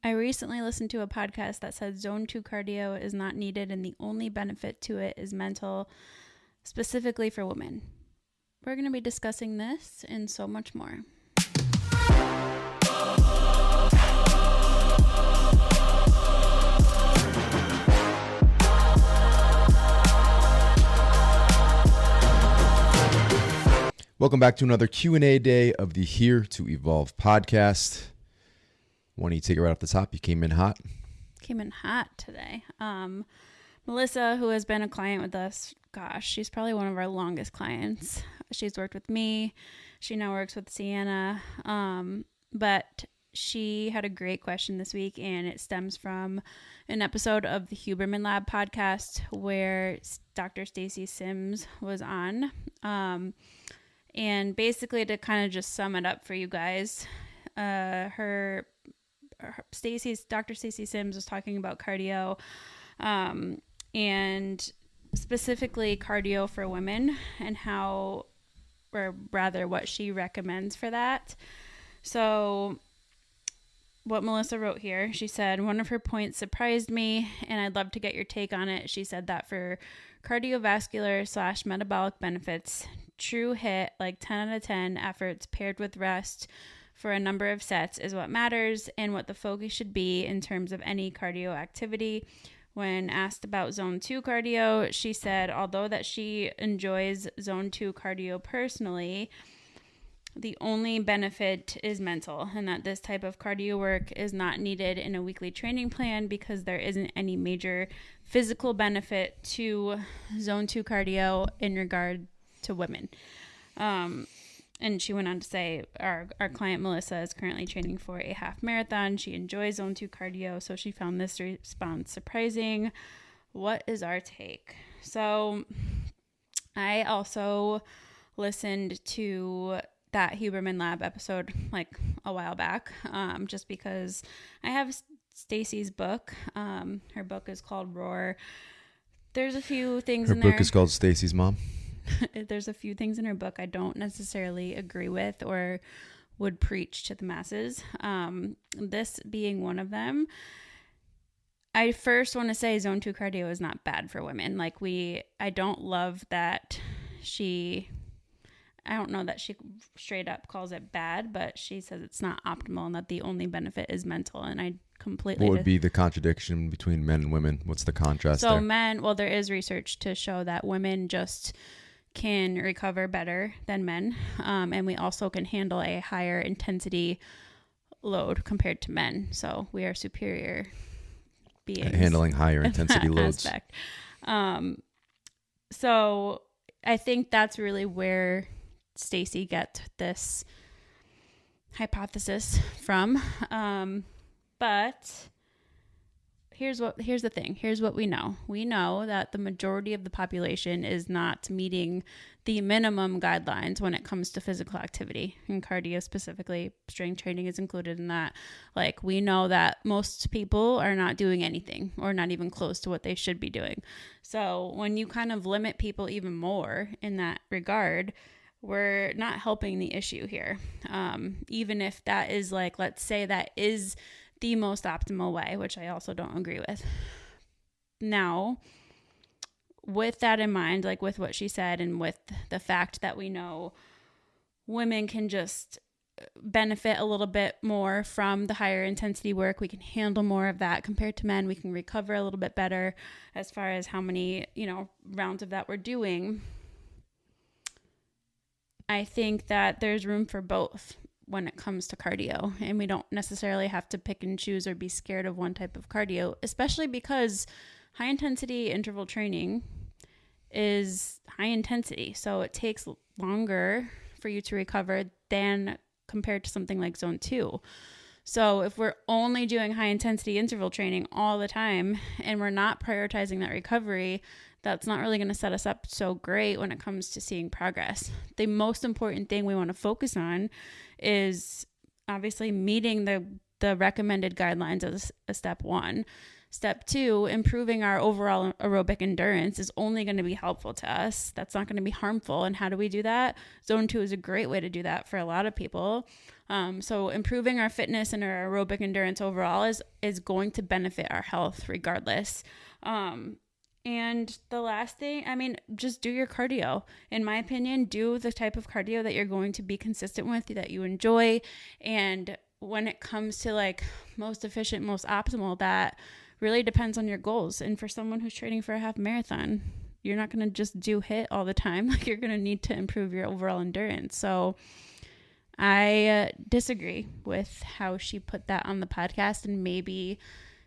I recently listened to a podcast that said zone 2 cardio is not needed and the only benefit to it is mental, specifically for women. We're going to be discussing this and so much more. Welcome back to another Q&A day of the Here to Evolve podcast. Why don't you take it right off the top? You came in hot. Came in hot today. Melissa, who has been a client with us, gosh, she's probably one of our longest clients. She's worked with me. She now works with Sienna. But she had a great question this week, and it stems from an episode of the Huberman Lab podcast where Dr. Stacy Sims was on. And basically, to kind of just sum it up for you guys, Dr. Stacy Sims was talking about cardio, and specifically cardio for women and how, or rather what she recommends for that. So what Melissa wrote here, she said, one of her points surprised me and I'd love to get your take on it. She said that for cardiovascular / metabolic benefits, true hit, like 10 out of 10 efforts paired with rest for a number of sets is what matters and what the focus should be in terms of any cardio activity. When asked about zone 2 cardio, she said, although that she enjoys zone 2 cardio personally, the only benefit is mental, and that this type of cardio work is not needed in a weekly training plan because there isn't any major physical benefit to zone 2 cardio in regard to women. And she went on to say our client Melissa is currently training for a half marathon. She enjoys zone 2 cardio, so she found this response surprising. What is our take? So I also listened to that Huberman Lab episode like a while back, just because I have Stacy's book. Her book is called Roar. There's a few things in there. Her book is called Stacy's Mom. There's a few things in her book I don't necessarily agree with or would preach to the masses. This being one of them. I first want to say zone 2 cardio is not bad for women. I don't love that I don't know that she straight up calls it bad, but she says it's not optimal and that the only benefit is mental. And I completely... What would be the contradiction between men and women? What's the contrast there? So there is research to show that women just can recover better than men. And we also can handle a higher intensity load compared to men. So we are superior beings. Handling higher intensity loads. Aspect. So I think that's really where Stacy gets this hypothesis from. But here's the thing. Here's what we know. We know that the majority of the population is not meeting the minimum guidelines when it comes to physical activity, and cardio specifically. Strength training is included in that. We know that most people are not doing anything or not even close to what they should be doing. So when you kind of limit people even more in that regard, we're not helping the issue here. Even if that is let's say that is the most optimal way, which I also don't agree with. Now, with that in mind, with what she said and with the fact that we know women can just benefit a little bit more from the higher intensity work, we can handle more of that compared to men, we can recover a little bit better as far as how many, rounds of that we're doing. I think that there's room for both when it comes to cardio, and we don't necessarily have to pick and choose or be scared of one type of cardio, especially because high intensity interval training is high intensity. So it takes longer for you to recover than compared to something like zone 2. So if we're only doing high intensity interval training all the time and we're not prioritizing that recovery, that's not really going to set us up so great when it comes to seeing progress. The most important thing we want to focus on is obviously meeting the recommended guidelines as a step 1. Step 2, improving our overall aerobic endurance is only going to be helpful to us. That's not going to be harmful. And how do we do that? Zone 2 is a great way to do that for a lot of people. So improving our fitness and our aerobic endurance overall is going to benefit our health regardless. And the last thing, I mean, just do your cardio. In my opinion, do the type of cardio that you're going to be consistent with, that you enjoy. And when it comes to like most efficient, most optimal, that really depends on your goals. And for someone who's training for a half marathon, you're not going to just do HIIT all the time. Like, you're going to need to improve your overall endurance. So I disagree with how she put that on the podcast, and maybe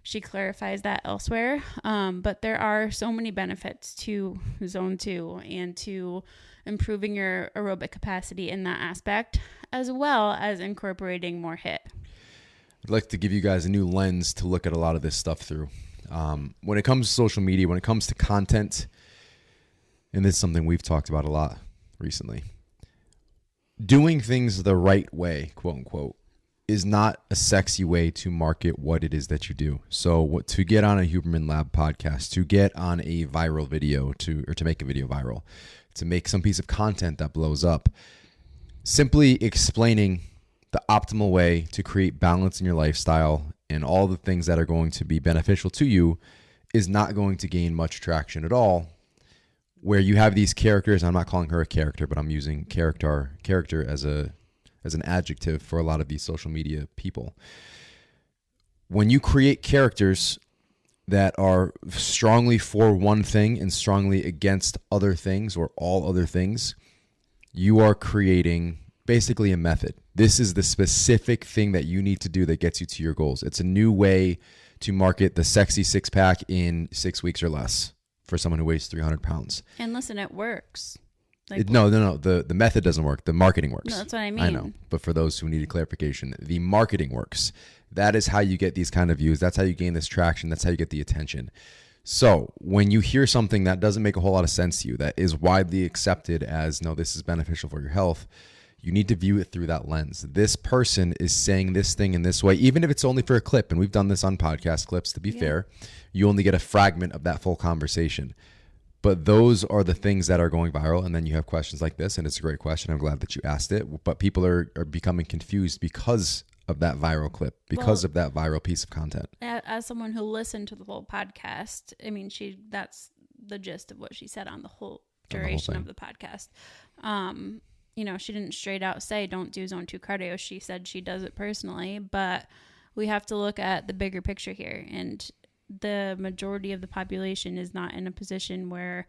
she clarifies that elsewhere. But there are so many benefits to Zone 2 and to improving your aerobic capacity in that aspect, as well as incorporating more HIIT. I'd like to give you guys a new lens to look at a lot of this stuff through. When it comes to social media, when it comes to content, and this is something we've talked about a lot recently, doing things the right way, quote unquote, is not a sexy way to market what it is that you do. So to get on a Huberman Lab podcast, to get on a viral video, to make a video viral, to make some piece of content that blows up, simply explaining the optimal way to create balance in your lifestyle and all the things that are going to be beneficial to you is not going to gain much traction at all. Where you have these characters, I'm not calling her a character, but I'm using character as an adjective for a lot of these social media people. When you create characters that are strongly for one thing and strongly against other things or all other things, you are creating basically a method. This is the specific thing that you need to do that gets you to your goals. It's a new way to market the sexy six-pack in 6 weeks or less for someone who weighs 300 pounds. And listen, it works. No. The method doesn't work. The marketing works. No, that's what I mean. I know. But for those who need a clarification, the marketing works. That is how you get these kind of views. That's how you gain this traction. That's how you get the attention. So when you hear something that doesn't make a whole lot of sense to you, that is widely accepted as, no, this is beneficial for your health, you need to view it through that lens. This person is saying this thing in this way, even if it's only for a clip. And we've done this on podcast clips, to be fair. You only get a fragment of that full conversation. But those are the things that are going viral. And then you have questions like this, and it's a great question. I'm glad that you asked it. But people are becoming confused because of that viral clip, because of that viral piece of content. As someone who listened to the whole podcast, I mean, that's the gist of what she said on the whole duration of the podcast. She didn't straight out say don't do Zone 2 cardio. She said she does it personally, but we have to look at the bigger picture here. And the majority of the population is not in a position where,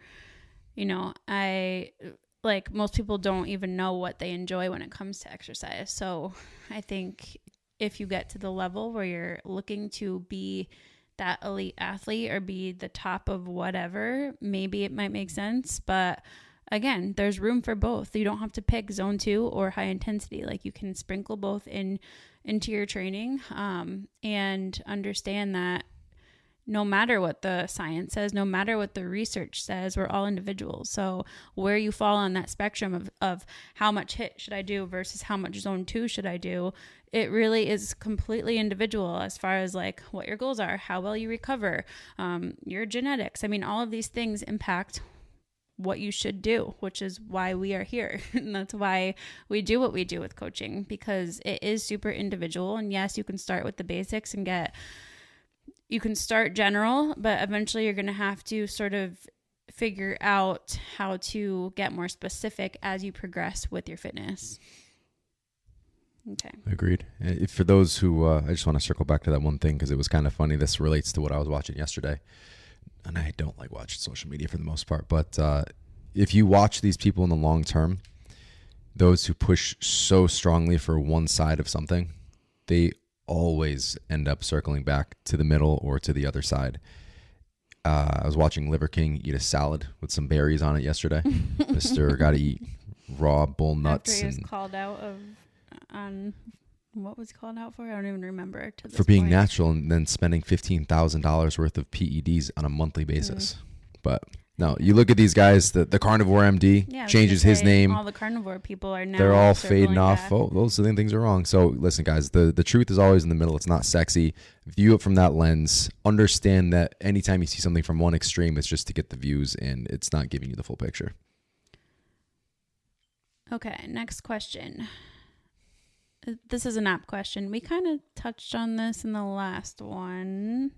most people don't even know what they enjoy when it comes to exercise. So I think if you get to the level where you're looking to be that elite athlete or be the top of whatever, maybe it might make sense. But again, there's room for both. You don't have to pick Zone 2 or high intensity. Like, you can sprinkle both into your training, and understand that no matter what the science says, no matter what the research says, we're all individuals. So where you fall on that spectrum of how much HIIT should I do versus how much Zone 2 should I do, it really is completely individual as far as like what your goals are, how well you recover, your genetics. I mean, all of these things impact what you should do, which is why we are here. And that's why we do what we do with coaching, because it is super individual. And yes, you can start with the basics and you can start general, but eventually you're going to have to sort of figure out how to get more specific as you progress with your fitness. Okay. Agreed. For those who, I just want to circle back to that one thing because it was kind of funny. This relates to what I was watching yesterday. And I don't like watching social media for the most part. But if you watch these people in the long term, those who push so strongly for one side of something, they always end up circling back to the middle or to the other side. I was watching Liver King eat a salad with some berries on it yesterday. Mr. Got to eat raw bull nuts. After he was called out on what was he called out for? I don't even remember. For being natural and then spending $15,000 worth of PEDs on a monthly basis. But no, you look at these guys, the Carnivore MD changes his name. All the carnivore people are now. They're all fading off. Oh, those things are wrong. So listen, guys, the truth is always in the middle. It's not sexy. View it from that lens. Understand that anytime you see something from one extreme, it's just to get the views and it's not giving you the full picture. Okay, next question. This is an app question. We kind of touched on this in the last one.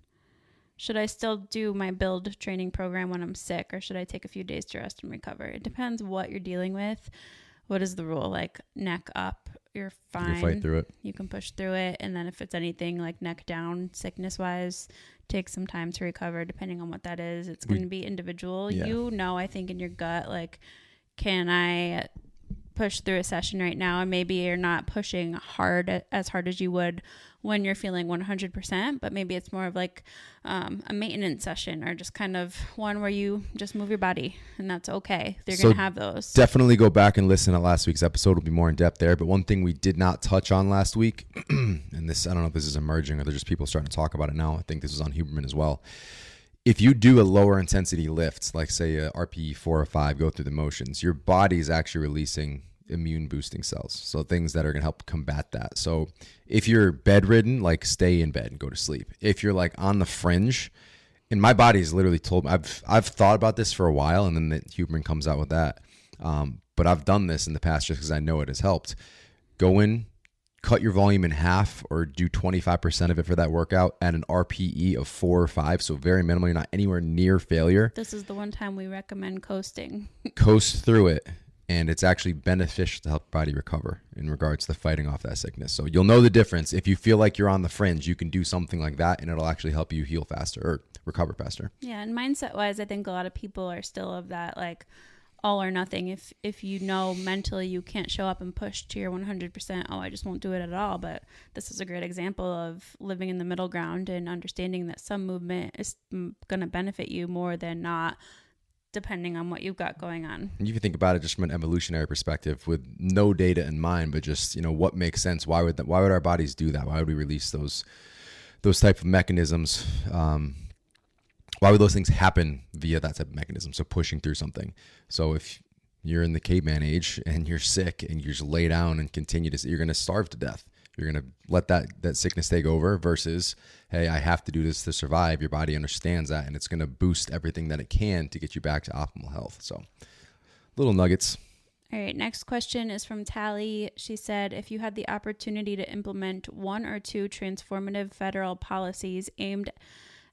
Should I still do my build training program when I'm sick, or should I take a few days to rest and recover? It depends what you're dealing with. What is the rule? Like neck up, you're fine. You can fight through it. You can push through it. And then if it's anything like neck down, sickness wise, take some time to recover depending on what that is. It's going to be individual. Yeah. You know, I think in your gut, like, can I push through a session right now? And maybe you're not pushing as hard as you would when you're feeling 100%, but maybe it's more of like a maintenance session, or just kind of one where you just move your body, and that's okay. They're going to have those. Definitely go back and listen to last week's episode. Will be more in depth there. But one thing we did not touch on last week, and this, I don't know if this is emerging or there's just people starting to talk about it now. I think this was on Huberman as well. If you do a lower intensity lift, like say a RPE 4 or 5, go through the motions, your body is actually releasing immune boosting cells. So things that are going to help combat that. So if you're bedridden, like stay in bed and go to sleep. If you're like on the fringe, and my body's literally told me, I've thought about this for a while, and then the Huberman comes out with that. But I've done this in the past just because I know it has helped. Go in, cut your volume in half, or do 25% of it for that workout at an RPE of 4 or 5. So very minimal. You're not anywhere near failure. This is the one time we recommend coasting. Coast through it. And it's actually beneficial to help your body recover in regards to fighting off that sickness. So you'll know the difference. If you feel like you're on the fringe, you can do something like that, and it'll actually help you heal faster or recover faster. Yeah, and mindset-wise, I think a lot of people are still of that, like, all or nothing. If you know mentally you can't show up and push to your 100%, I just won't do it at all. But this is a great example of living in the middle ground and understanding that some movement is going to benefit you more than not, depending on what you've got going on. And you can think about it just from an evolutionary perspective with no data in mind, but just, what makes sense. Why would our bodies do that? Why would we release those type of mechanisms? Why would those things happen via that type of mechanism? So pushing through something. So if you're in the caveman age and you're sick and you just lay down and continue you're going to starve to death. You're going to let that sickness take over versus, hey, I have to do this to survive. Your body understands that, and it's going to boost everything that it can to get you back to optimal health. So little nuggets. All right, next question is from Tally. She said, if you had the opportunity to implement 1 or 2 transformative federal policies aimed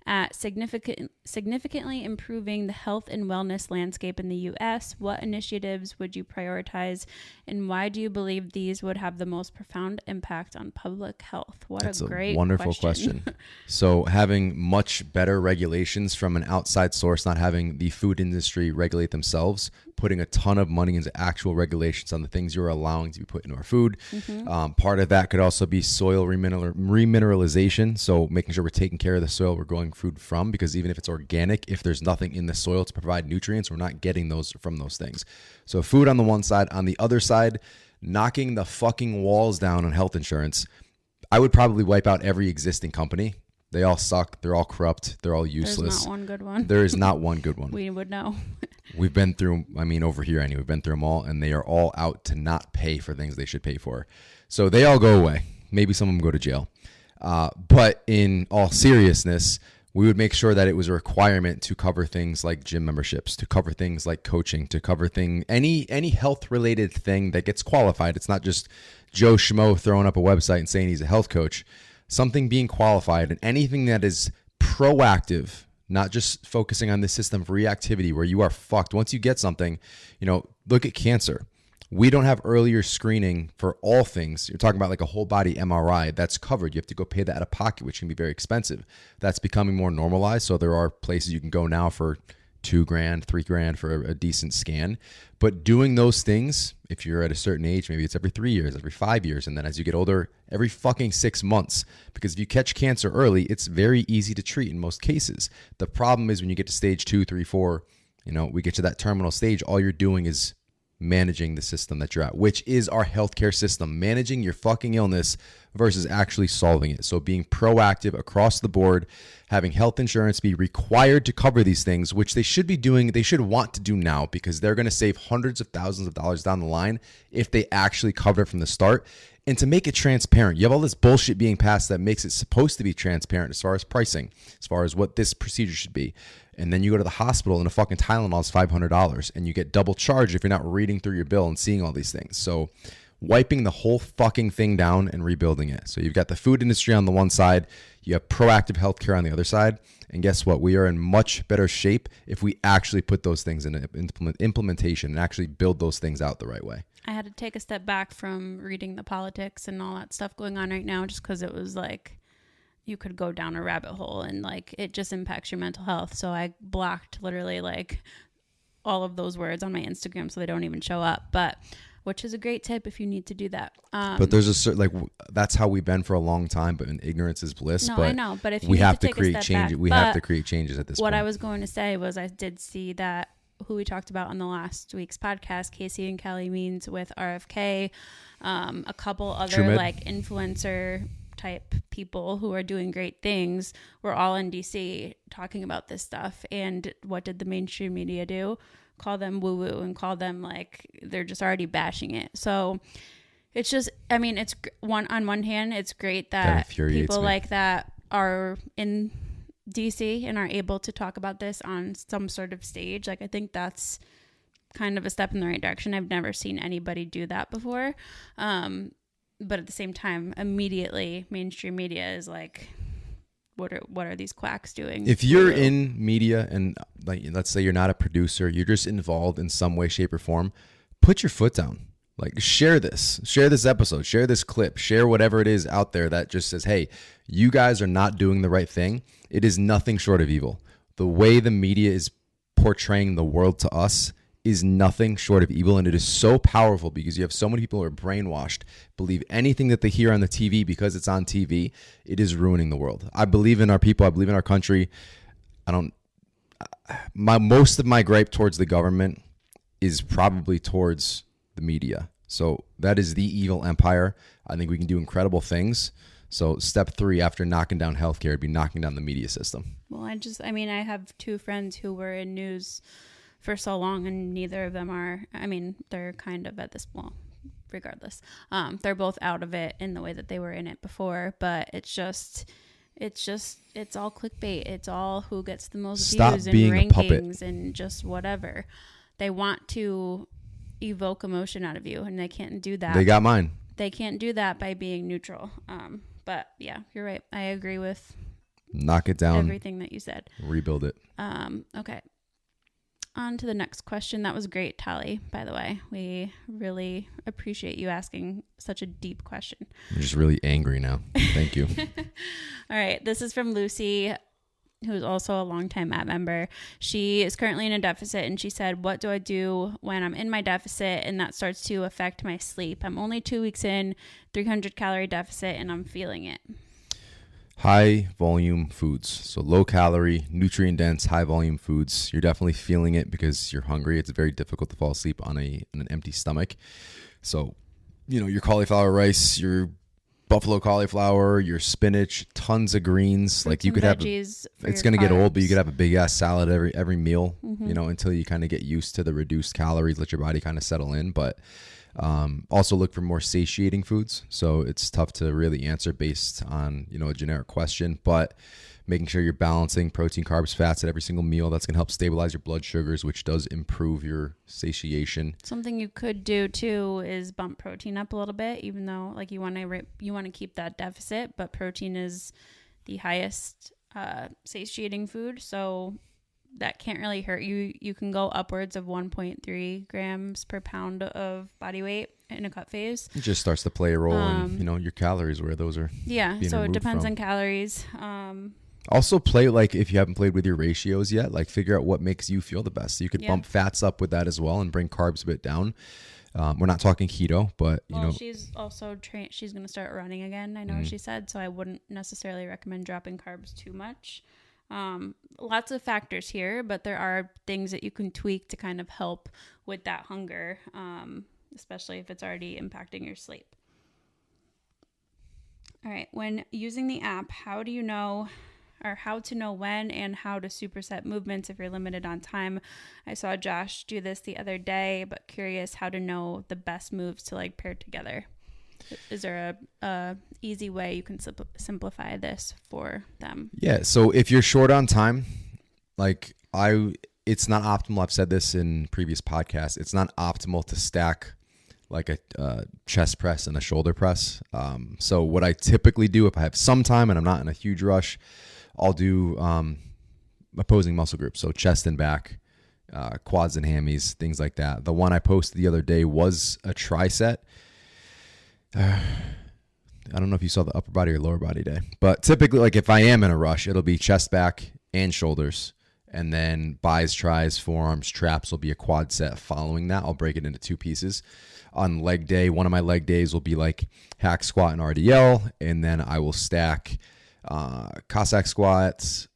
at significantly improving the health and wellness landscape in the U.S., what initiatives would you prioritize, and why do you believe these would have the most profound impact on public health? That's a great, wonderful question. So having much better regulations from an outside source, not having the food industry regulate themselves, putting a ton of money into actual regulations on the things you're allowing to be put into our food. Mm-hmm. Part of that could also be soil remineralization. So making sure we're taking care of the soil we're growing food from, because even if it's organic, if there's nothing in the soil to provide nutrients, we're not getting those from those things. So food on the one side. On the other side, knocking the fucking walls down on health insurance. I would probably wipe out every existing company. They all suck. They're all corrupt. They're all useless. There's not one good one. There is not one good one. We would know. We've been through, over here anyway, we've been through them all, and they are all out to not pay for things they should pay for. So they all go away. Maybe some of them go to jail. But in all seriousness, we would make sure that it was a requirement to cover things like gym memberships, to cover things like coaching, to cover any health related thing that gets qualified. It's not just Joe Schmo throwing up a website and saying he's a health coach. Something being qualified, and anything that is proactive, not just focusing on the system of reactivity where you are fucked. Once you get something, look at cancer. We don't have earlier screening for all things. You're talking about like a whole body MRI that's covered. You have to go pay that out of pocket, which can be very expensive. That's becoming more normalized. So there are places you can go now for $2,000, $3,000 for a decent scan. But doing those things, if you're at a certain age, maybe it's every 3 years, every 5 years. And then as you get older, every fucking 6 months. Because if you catch cancer early, it's very easy to treat in most cases. The problem is when you get to stage 2, 3, 4, we get to that terminal stage, all you're doing is managing the system that you're at, which is our healthcare system, managing your fucking illness versus actually solving it. So being proactive across the board, having health insurance be required to cover these things, which they should be doing, they should want to do now, because they're going to save hundreds of thousands of dollars down the line if they actually cover it from the start. And to make it transparent, you have all this bullshit being passed that makes it supposed to be transparent as far as pricing, as far as what this procedure should be. And then you go to the hospital and a fucking Tylenol is $500 and you get double charged if you're not reading through your bill and seeing all these things. So wiping the whole fucking thing down and rebuilding it. So you've got the food industry on the one side, you have proactive healthcare on the other side. And guess what? We are in much better shape if we actually put those things in implementation and actually build those things out the right way. I had to take a step back from reading the politics and all that stuff going on right now, just because it was like you could go down a rabbit hole and like it just impacts your mental health. So I blocked literally like all of those words on my Instagram so they don't even show up. But which is a great tip if you need to do that. But there's a certain, like, that's how we've been for a long time, but ignorance is bliss. No, but I know. But if you we need have to to create change, we have to create changes at this point. What I was going to say was I did see that who we talked about on the last week's podcast, Casey and Kelly Means with RFK, a couple other like influencer type people who are doing great things were all in DC talking about this stuff. And what did the mainstream media do? Call them woo woo and call them like they're just already bashing it. So it's just, I mean, it's on one hand, it's great that people like that are in DC and are able to talk about this on some sort of stage. Like, I think that's kind of a step in the right direction. I've never seen anybody do that before. But at the same time, immediately mainstream media is like, what are these quacks doing? If you're in media and like, let's say you're not a producer, you're just involved in some way, shape, or form, put your foot down. Like, share this episode, share this clip, share whatever it is out there that just says, hey, you guys are not doing the right thing. It is nothing short of evil. The way the media is portraying the world to us is nothing short of evil. And it is so powerful because you have so many people who are brainwashed, believe anything that they hear on the TV because it's on TV. It is ruining the world. I believe in our people. I believe in our country. Most of my gripe towards the government is probably towards the media. So that is the evil empire. I think we can do incredible things. So step 3 after knocking down healthcare would be knocking down the media system. Well, I have 2 friends who were in news for so long, and neither of them are, they're kind of at this, well, regardless, they're both out of it in the way that they were in it before, but it's all clickbait. It's all who gets the most views and rankings and just whatever. They want to evoke emotion out of you, and they can't do that. They got mine. They can't do that by being neutral. But yeah, you're right. I agree with knock it down, everything that you said. Rebuild it. Okay. On to the next question. That was great, Tally, by the way. We really appreciate you asking such a deep question. I'm just really angry now. Thank you. All right. This is from Lucy, who is also a longtime app member. She is currently in a deficit, and she said, what do I do when I'm in my deficit and that starts to affect my sleep? I'm only 2 weeks in, 300 calorie deficit, and I'm feeling it. High volume foods. So low calorie, nutrient dense, high volume foods. You're definitely feeling it because you're hungry. It's very difficult to fall asleep on an empty stomach. So, your cauliflower rice, your buffalo cauliflower, your spinach, tons of greens. Like you could have, it's going to get old, but you could have a big ass salad every meal, until you kind of get used to the reduced calories, let your body kind of settle in. But also look for more satiating foods. So it's tough to really answer based on, a generic question, but making sure you're balancing protein, carbs, fats at every single meal. That's going to help stabilize your blood sugars, which does improve your satiation. Something you could do too is bump protein up a little bit, even though like you want to keep that deficit, but protein is the highest satiating food. So that can't really hurt you. You can go upwards of 1.3 grams per pound of body weight in a cut phase. It just starts to play a role in, your calories, where those are. Yeah. So it depends on calories. Also play, like, if you haven't played with your ratios yet, like figure out what makes you feel the best. So you could bump fats up with that as well and bring carbs a bit down. We're not talking keto, but she's also trained. She's going to start running again. I know she said, so I wouldn't necessarily recommend dropping carbs too much. Lots of factors here, but there are things that you can tweak to kind of help with that hunger, especially if it's already impacting your sleep. All right. When using the app, how to know when and how to superset movements if you're limited on time? I saw Josh do this the other day, but curious how to know the best moves to like pair together. Is there a easy way you can simplify this for them? Yeah. So if you're short on time, it's not optimal. I've said this in previous podcasts. It's not optimal to stack like a chest press and a shoulder press. So what I typically do if I have some time and I'm not in a huge rush, I'll do opposing muscle groups. So chest and back, quads and hammies, things like that. The one I posted the other day was a tricep. I don't know if you saw the upper body or lower body day, but typically, like if I am in a rush, it'll be chest, back, and shoulders. And then bis, tris, forearms, traps will be a quad set following that. I'll break it into 2 pieces. On leg day, one of my leg days will be like hack squat and RDL. And then I will stack Cossack squats,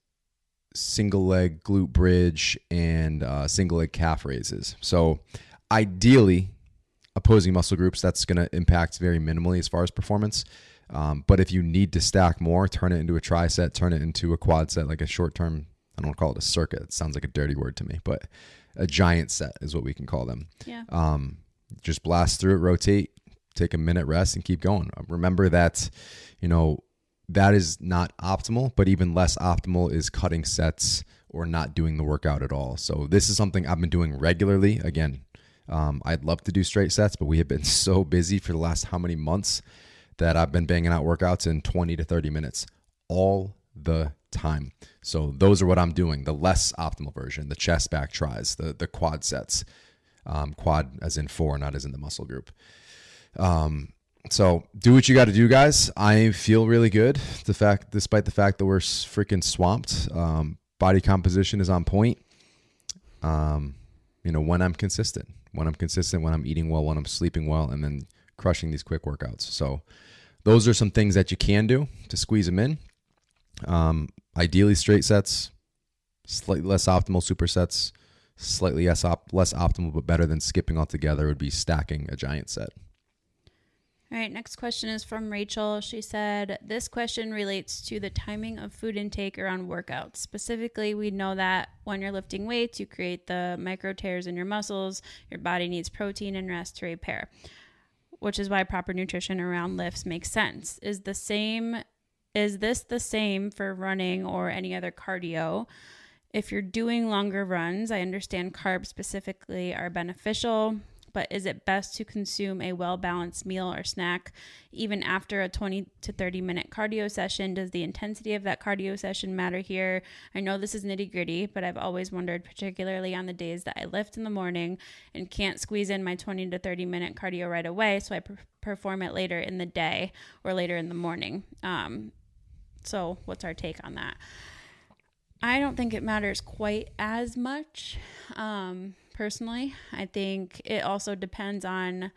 single leg glute bridge, and single leg calf raises. So ideally, opposing muscle groups, that's going to impact very minimally as far as performance. But if you need to stack more, turn it into a tri-set, turn it into a quad set, like a short-term, I don't want to call it a circuit. It sounds like a dirty word to me, but a giant set is what we can call them. Yeah. Just blast through it, rotate, take a minute rest, and keep going. Remember that, that is not optimal, but even less optimal is cutting sets or not doing the workout at all. So this is something I've been doing regularly. Again, I'd love to do straight sets, but we have been so busy for the last how many months that I've been banging out workouts in 20 to 30 minutes all the time. So those are what I'm doing. The less optimal version, the chest, back, tris, the quad sets, quad as in 4, not as in the muscle group. So do what you got to do, guys. I feel really good. Despite the fact that we're freaking swamped, body composition is on point. When I'm consistent, when I'm eating well, when I'm sleeping well, and then crushing these quick workouts. So those are some things that you can do to squeeze them in. Ideally straight sets, slightly less optimal supersets, slightly less optimal, but better than skipping altogether would be stacking a giant set. All right, next question is from Rachel. She said, this question relates to the timing of food intake around workouts. Specifically, we know that when you're lifting weights, you create the micro tears in your muscles. Your body needs protein and rest to repair, which is why proper nutrition around lifts makes sense. Is this the same for running or any other cardio? If you're doing longer runs, I understand carbs specifically are beneficial, but is it best to consume a well-balanced meal or snack even after a 20 to 30 minute cardio session? Does the intensity of that cardio session matter here? I know this is nitty-gritty, but I've always wondered, particularly on the days that I lift in the morning and can't squeeze in my 20 to 30 minute cardio right away, so I perform it later in the day or later in the morning. So what's our take on that? I don't think it matters quite as much. Personally, I think it also depends on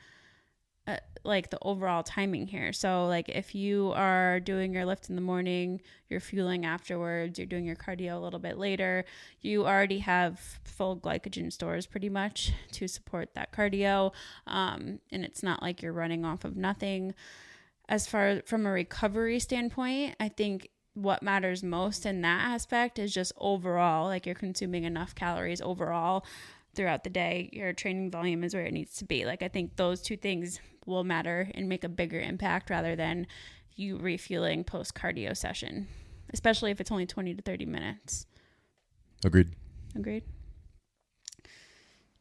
the overall timing here. So like if you are doing your lift in the morning, you're fueling afterwards, you're doing your cardio a little bit later, you already have full glycogen stores pretty much to support that cardio. And it's not like you're running off of nothing. As far from a recovery standpoint, I think what matters most in that aspect is just overall, like you're consuming enough calories overall throughout the day. Your training volume is where it needs to be. Like I think those 2 things will matter and make a bigger impact rather than you refueling post cardio session, especially if it's only 20 to 30 minutes. Agreed.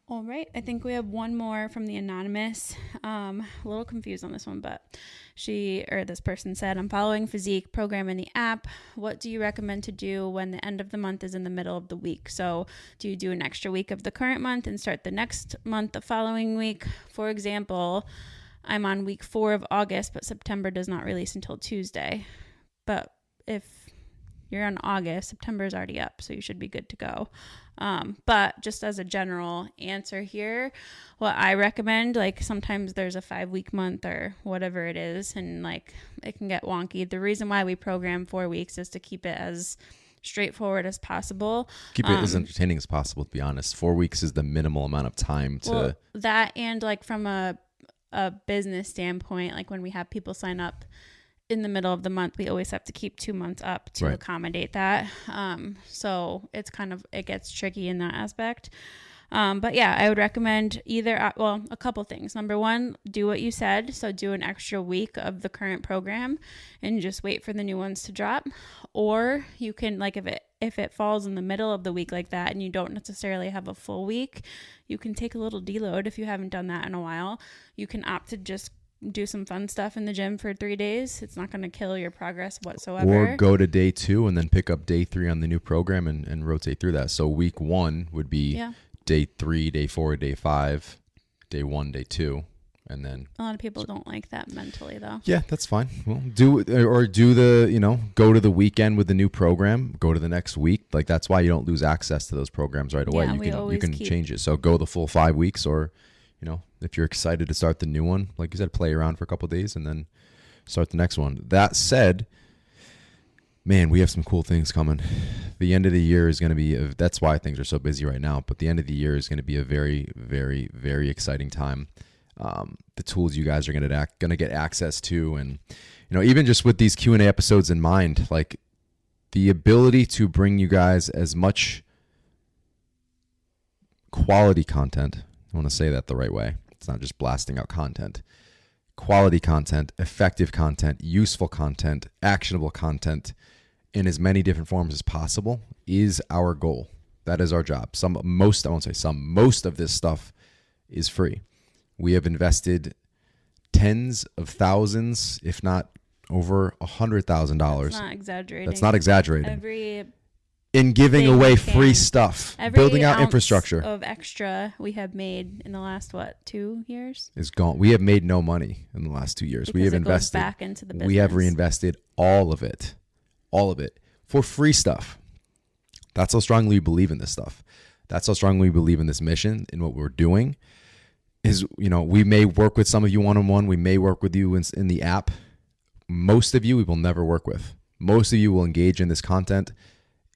All right. I think we have one more from the anonymous. A little confused on this one, but this person said, I'm following physique program in the app. What do you recommend to do when the end of the month is in the middle of the week? So do you do an extra week of the current month and start the next month the following week? For example, I'm on week 4 of August, but September does not release until Tuesday. But if you're on August, September is already up, so you should be good to go. But just as a general answer here, what I recommend, like sometimes there's a 5-week month or whatever it is, and like it can get wonky. The reason why we program 4 weeks is to keep it as straightforward as possible. Keep it as entertaining as possible, to be honest. 4 weeks is the minimal amount of time to... Well, that and like from a business standpoint, like when we have people sign up in the middle of the month, we always have to keep 2 months up to accommodate that. So it gets tricky in that aspect. But yeah, I would recommend either, a couple things. Number one, do what you said. So do an extra week of the current program and just wait for the new ones to drop. Or you can, like if it if it falls in the middle of the week like that and you don't necessarily have a full week, you can take a little deload if you haven't done that in a while. You can opt to just do some fun stuff in the gym for 3 days. It's not going to kill your progress whatsoever. Or go to day 2 and then pick up day 3 on the new program and rotate through that. So week 1 would be day 3, day 4, day 5, day 1, day 2. And then a lot of people don't like that mentally, though. Yeah, that's go to the weekend with the new program, go to the next week. Like, that's why you don't lose access to those programs right away. You can change it. So go the full 5 weeks, or, if you're excited to start the new one, like you said, play around for a couple of days and then start the next one. That said, man, we have some cool things coming. The end of the year is going to be, that's why things are so busy right now, but the end of the year is going to be a very, very, very exciting time. The tools you guys are going to get access to, and even just with these Q&A episodes in mind, like the ability to bring you guys as much quality content. I want to say that the right way. It's not just blasting out content. Quality content, effective content, useful content, actionable content in as many different forms as possible is our goal. That is our job. Most of this stuff is free. We have invested tens of thousands, if not over $100,000. That's not exaggerating. In giving away free stuff, building out infrastructure. Of extra we have made in the last 2 years is gone. We have made no money in the last 2 years. Because we have invested back into the business. We have reinvested all of it for free stuff. That's how strongly we believe in this stuff. That's how strongly we believe in this mission, in what we're doing. We may work with some of you one-on-one. We may work with you in the app. Most of you we will never work with. Most of you will engage in this content,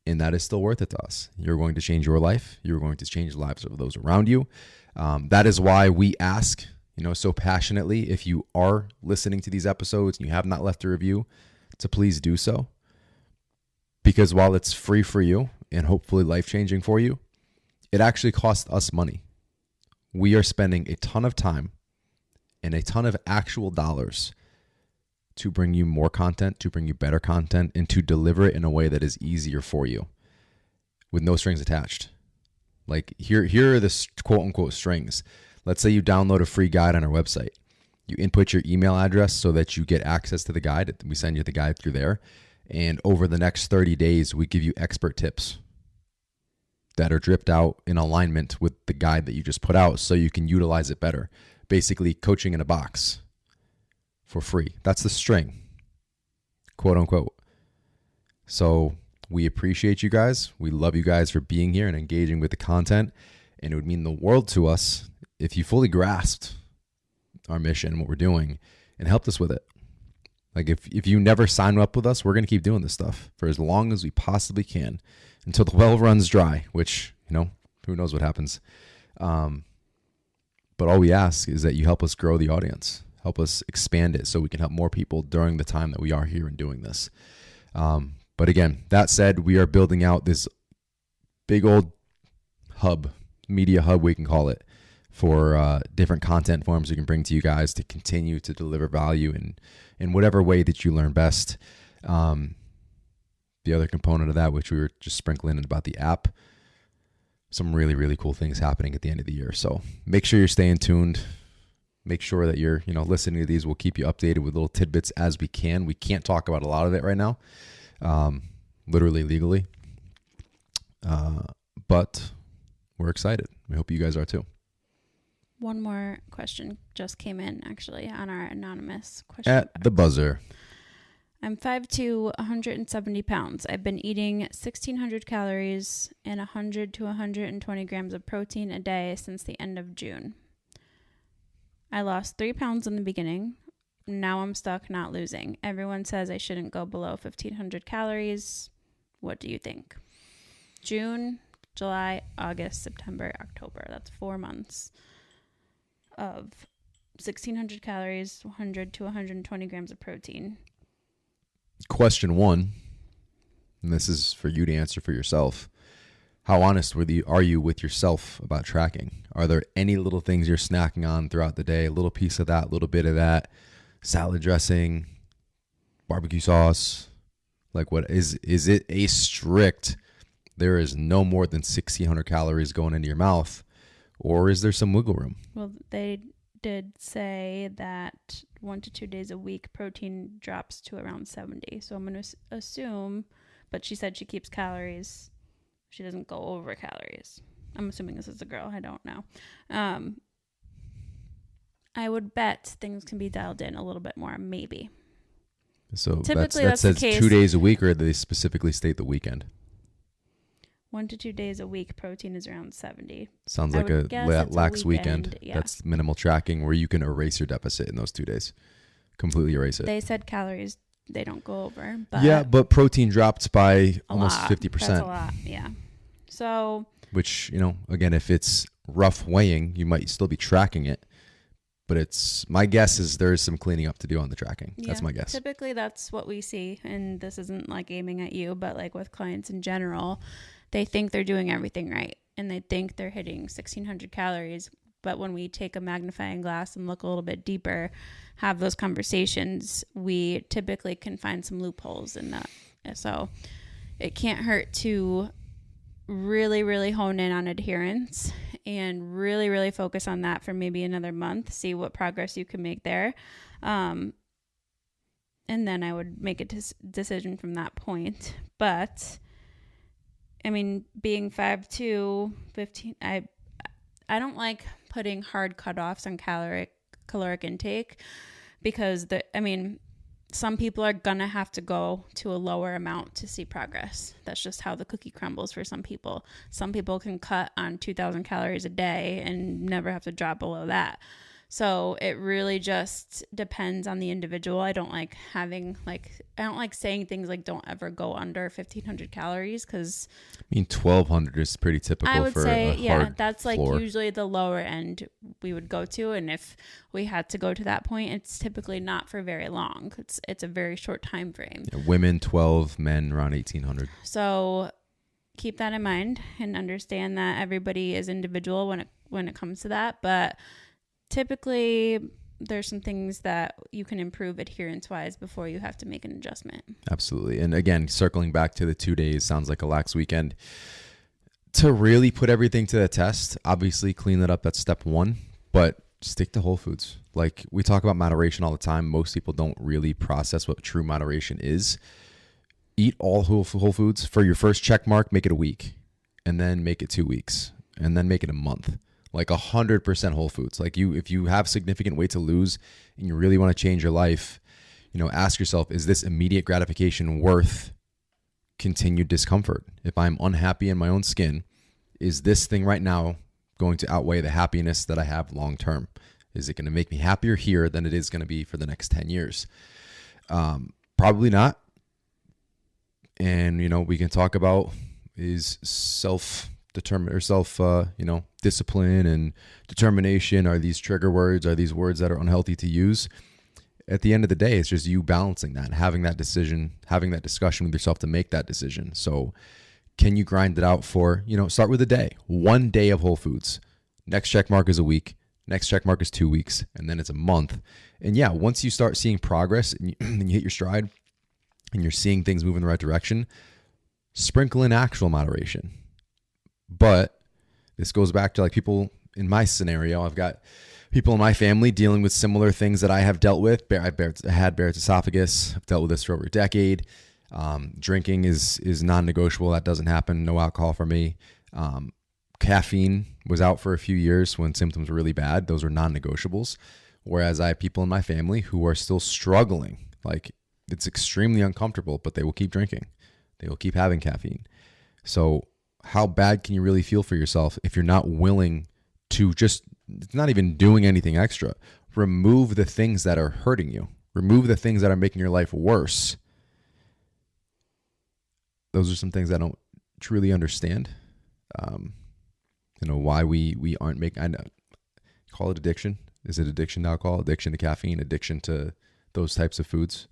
and that is still worth it to us. You're going to change your life. You're going to change the lives of those around you. That is why we ask, so passionately, if you are listening to these episodes and you have not left a review, to please do so. Because while it's free for you and hopefully life-changing for you, it actually costs us money. We are spending a ton of time and a ton of actual dollars to bring you more content, to bring you better content, and to deliver it in a way that is easier for you with no strings attached. Like here are the quote unquote strings. Let's say you download a free guide on our website. You input your email address so that you get access to the guide. We send you the guide through there. And over the next 30 days, we give you expert tips that are dripped out in alignment with the guide that you just put out so you can utilize it better. Basically, coaching in a box for free. That's the string, quote unquote. So we appreciate you guys. We love you guys for being here and engaging with the content. And it would mean the world to us if you fully grasped our mission, what we're doing, and helped us with it. Like if you never sign up with us, we're going to keep doing this stuff for as long as we possibly can until the well runs dry, which, who knows what happens. But all we ask is that you help us grow the audience, help us expand it so we can help more people during the time that we are here and doing this. But again, that said, we are building out this big old hub, media hub, we can call it, for different content forms we can bring to you guys to continue to deliver value in whatever way that you learn best. The other component of that, which we were just sprinkling in about the app, some really, really cool things happening at the end of the year. So make sure you're staying tuned. Make sure that you're, listening to these. We'll keep you updated with little tidbits as we can. We can't talk about a lot of it right now, literally, legally. But we're excited. We hope you guys are too. One more question just came in, actually, on our anonymous question at box. The buzzer. I'm 5'2", 170 pounds. I've been eating 1,600 calories and 100 to 120 grams of protein a day since the end of June. I lost 3 pounds in the beginning. Now I'm stuck not losing. Everyone says I shouldn't go below 1,500 calories. What do you think? June, July, August, September, October. That's 4 months of 1,600 calories, 100 to 120 grams of protein. Question 1, and this is for you to answer for yourself. How honest are you with yourself about tracking? Are there any little things you're snacking on throughout the day? A little piece of that, a little bit of that, salad dressing, barbecue sauce? Like, what is it a strict there is no more than 1,600 calories going into your mouth, or is there some wiggle room? Well, they did say that 1 to 2 days a week, protein drops to around 70. So I'm going to assume, but she said she keeps calories. She doesn't go over calories. I'm assuming this is a girl. I don't know. I would bet things can be dialed in a little bit more, maybe. So Typically, that that's the says case. 2 days a week, or do they specifically state the weekend? 1 to 2 days a week, protein is around 70. Sounds I like would a guess it's a lax weekend, weekend. yeah. That's minimal tracking where you can erase your deficit in those 2 days. Completely erase it. They said calories they don't go over, but Yeah, but protein dropped by a almost lot. 50%. That's a lot, yeah. So, which, again, if it's rough weighing, you might still be tracking it. But my guess is there's some cleaning up to do on the tracking. yeah, That's my guess. typically that's what we see. And this isn't like aiming at you, but like with clients in general, they think they're doing everything right. And they think they're hitting 1,600 calories. But when we take a magnifying glass and look a little bit deeper, have those conversations, we typically can find some loopholes in that. So it can't hurt to really, really hone in on adherence and really, really focus on that for maybe another month, see what progress you can make there. And then I would make a decision from that point. But I mean, being 5'2", 15, I don't like putting hard cutoffs on caloric intake because some people are going to have to go to a lower amount to see progress. That's just how the cookie crumbles for some people. Some people can cut on 2,000 calories a day and never have to drop below that. So it really just depends on the individual. I don't like saying things like don't ever go under 1,500 calories because 1,200 is pretty typical. I would for say, a hard that's like floor. usually the lower end we would go to. And if we had to go to that point, it's typically not for very long. It's a very short time frame. Yeah, women 12, men around 1,800. So keep that in mind and understand that everybody is individual when it comes to that. But typically there's some things that you can improve adherence wise before you have to make an adjustment. Absolutely. And again, circling back to the 2 days, sounds like a lax weekend. To really put everything to the test, obviously clean that up. That's step one, but stick to whole foods. Like we talk about moderation all the time. Most people don't really process what true moderation is. Eat all whole foods. For your first check mark, make it a week, and then make it 2 weeks, and then make it a month. Like 100% whole foods. Like if you have significant weight to lose and you really want to change your life, ask yourself, is this immediate gratification worth continued discomfort? If I'm unhappy in my own skin, is this thing right now going to outweigh the happiness that I have long term? Is it going to make me happier here than it is going to be for the next 10 years? Probably not. And, we can talk about is discipline and determination. Are these trigger words? Are these words that are unhealthy to use? At the end of the day, it's just you balancing that, having that decision, having that discussion with yourself to make that decision. So can you grind it out for, start with a day, 1 day of whole foods. Next check mark is a week. Next check mark is 2 weeks. And then it's a month. And yeah, once you start seeing progress and you hit your stride and you're seeing things move in the right direction, sprinkle in actual moderation. But this goes back to like people in my scenario. I've got people in my family dealing with similar things that I have dealt with. I had Barrett's esophagus. I've dealt with this for over a decade. Drinking is non-negotiable. That doesn't happen. No alcohol for me. Caffeine was out for a few years when symptoms were really bad. Those are non-negotiables. Whereas I have people in my family who are still struggling. Like it's extremely uncomfortable, but they will keep drinking. They will keep having caffeine. So how bad can you really feel for yourself if you're not willing to just not even doing anything extra? Remove the things that are hurting you. Remove the things that are making your life worse. Those are some things I don't truly understand. Why we aren't making, I know, call it addiction. Is it addiction to alcohol, addiction to caffeine, addiction to those types of foods?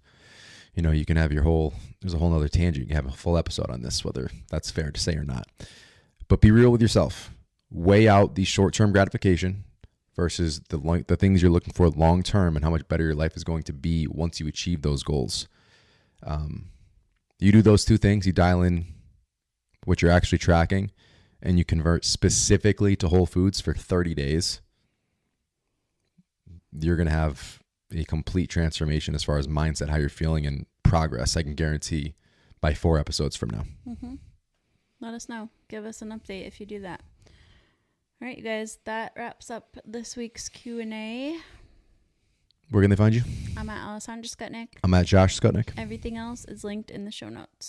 You can have there's a whole nother tangent. You can have a full episode on this, whether that's fair to say or not. But be real with yourself. Weigh out the short-term gratification versus the things you're looking for long-term and how much better your life is going to be once you achieve those goals. You do those two things, you dial in what you're actually tracking, and you convert specifically to whole foods for 30 days, you're going to have a complete transformation as far as mindset, how you're feeling, and progress. I can guarantee by 4 episodes from now. Mm-hmm. Let us know. Give us an update if you do that. All right, you guys, that wraps up this week's Q&A. Where can they find you? I'm at Alessandra Skutnik. I'm at Josh Skutnik. Everything else is linked in the show notes.